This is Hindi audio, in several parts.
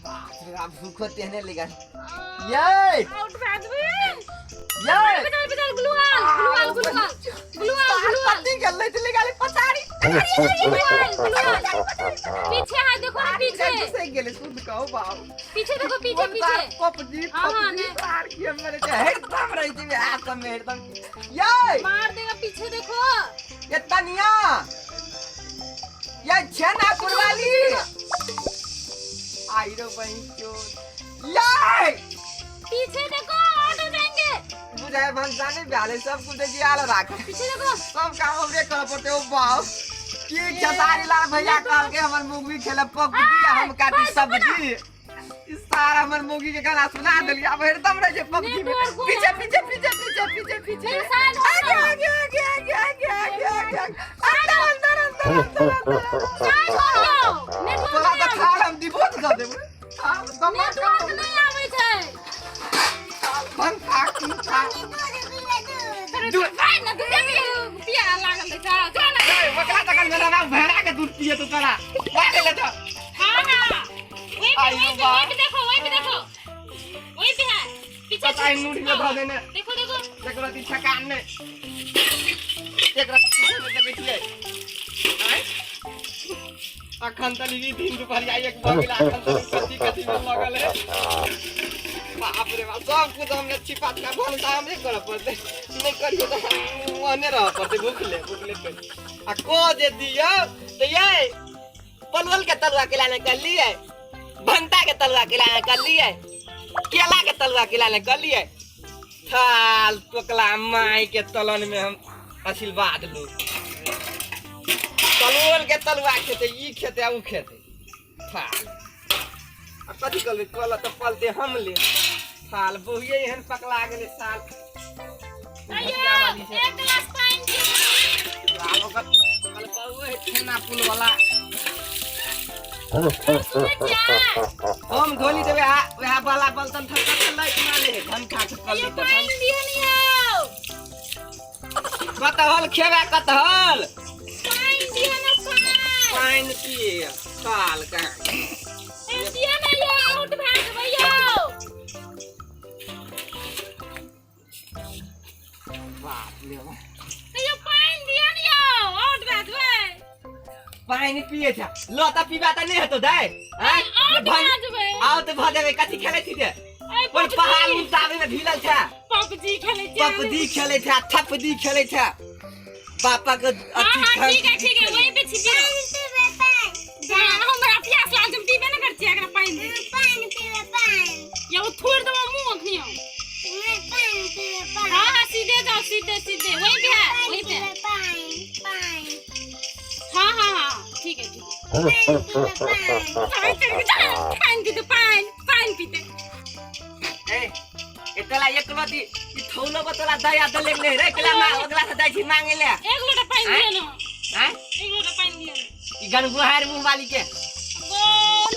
आप भूखो तेने लेगा ये आउट बैट में ये बेचारे ग्लूआल पत्ती गल ले चली गाली पछाड़ी पीछे है देखो ना पीछे से गेले सुन कहो बाप पीछे देखो पीछे पपजी हाँ, पपजी मार के मेरे एकदम रही थी हाथ में एकदम ये मार देगा पीछे देखो ये तनिया ये छेना कुरवाली आई रो बहन चो ये पीछे देखो आउट हो जाएंगे मुझे मन जाने वाले सब कुछ देखिए आला रखा पीछे देखो सब काम हमरे कर पड़ते हो बाप की खेसारी लाल भैया काल के हमर मूवी खेले पपजी हम काटी सब्जी इस सारा हमर मूवी के गाना सुना देली अब एकदम रहे जे पपजी में पीछे पीछे पीछे पीछे पीछे पीछे आगे आगे आगे आगे आगे आगे आगे अंदर अंदर अंदर अंदर तोरा तो खाल हम दिबोत कर देबे नेटवर्क नहीं आवे छै बन खाक खा दूध भाई ना दूध पिया लागल छै चल ए वकरा तक मेरा नाम भेड़ा के दूध पिए तो तोरा बाटे ले तो हां वही पे देखो वही पे है पीछे पता नूड़ी में धो देने देखो देखो देखो ती थकान ने एक रात में देखिए हैं अखन तली दिन दुपहरिया एक बगिला अखन तली कथी में लगल है बाप रे बाप सब कुछ हमने छिपा के भन काम नहीं कर पड़ते नहीं करियो तो ओने रह पड़ते भूखले पे आ को दे दियो तो ये पलवल के तलवा के लाने कर लिए भंटा के तलवा के लाने कर लिए केला के तलवा के लाने कर लिए थाल टोकला माई के तलन में हम आशीर्वाद लो तलवल के तलवा खेते ई खेते ऊ खेते थाल आ कथी करबे कल त पलते हम ले थाल बहुए एहन पकला गेले साल अयो एक गिलास पानी दे लाल ओकर कल बहुए छेना पुल वाला हम धोली देबे वह वाला बर्तन ठक्का से लाइट मारे धन खा के कल तो पानी दियो नियो कटहल खेबे कटहल पानी दियो ना पानी पिए साल का दियो ना यो आउट भाग भैया बाप रे यो पानी दियो नियो आउट भाग भाई पानी पिए था लोटा पीबा त नहीं हेतो दाई हैं आओ तो भजेबे कथी खेले थी रे पर पहाड़ उतावे में ढिलल था पपजी खेले था थपदी खेले था पापा के ठीक है वहीं पे छिपी जा हमरा प्यास लाग जब पीबे ना करती अगर पानी पीबे ये थोड़ दो मुंह अखनियो पानी पीबे हां सीधे जाओ सीधे वहीं पे हां ठीक है पानी पीते ए एतला एक लोटी ई थौलो बतला दया द लेले रे केला मा अगला से दाई छी मांगे ले एक लोटा पानी दियो ना हैं एक लोटा पानी दियो ना ई गनगुहार मुंह वाली के ओ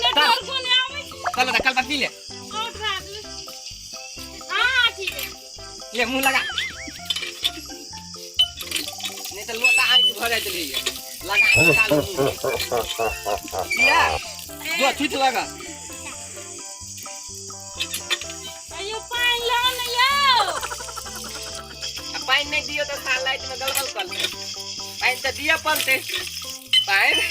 नेटवर्क को नहीं आवे कल पी ले आउट भाग हां ठीक है ले मुंह लगा नहीं तो लोटा आई भर जाए चली लगा चालू या जो ठीक लगा अयो पानी लो ना यो पानी नहीं दियो तो खा लाइट में गलगल कर ले पानी तो दिया पलते पानी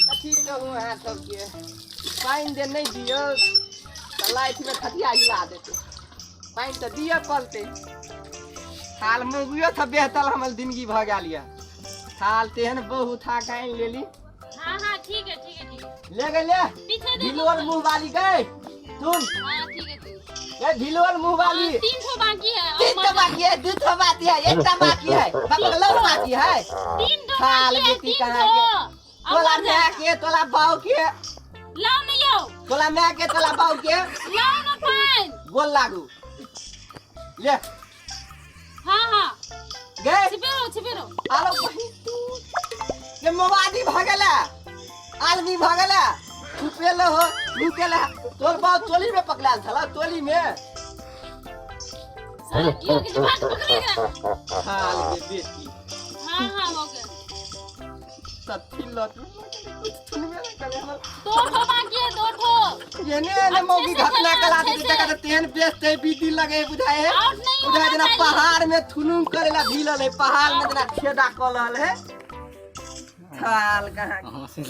कथी कहूँ है सबके पानी दे नहीं दियो तो लाइट में खटिया हिला देते पानी तो दिया पलते थाल मुगियो था बेहतर हमर जिंदगी भ गेल या थाल तेहन बहु था काइन लेली हां ठीक है ले गए ले पीछे देखो भिलोर मुंह वाली गए सुन हां ठीक है ये भिलोर मुंह वाली 300 बाकी है 300 बाकी है 200 बाकी है 1 बाकी है बकलो बाकी है 300 थाल बेटी कहां के तोला मैं के तोला बाऊ के लाओ ना यो तोला मैं के तोला बाऊ के लाओ ना पानी बोल लागू ले हां गए छिपे रहो आलो भाई ये मोबादी भागला आदमी भागला छुपेले हो लुकेला तोर बाप टोली में पकड़ाल छला टोली में यो के बात पकड़ेगा हाल के बेटी हां हो गया सच्ची लटू कुछ सुनबे ना करे हमर दो ठो बाकी है, दो ठो। ये ने मौकी घटना कला दी जगह तो तेन बेचते बीती लगे बुझाए बुझाए जना पहाड़ में थुनुम करेला भीलल है पहाड़ में जना छेदा कलल है थाल कहां हां से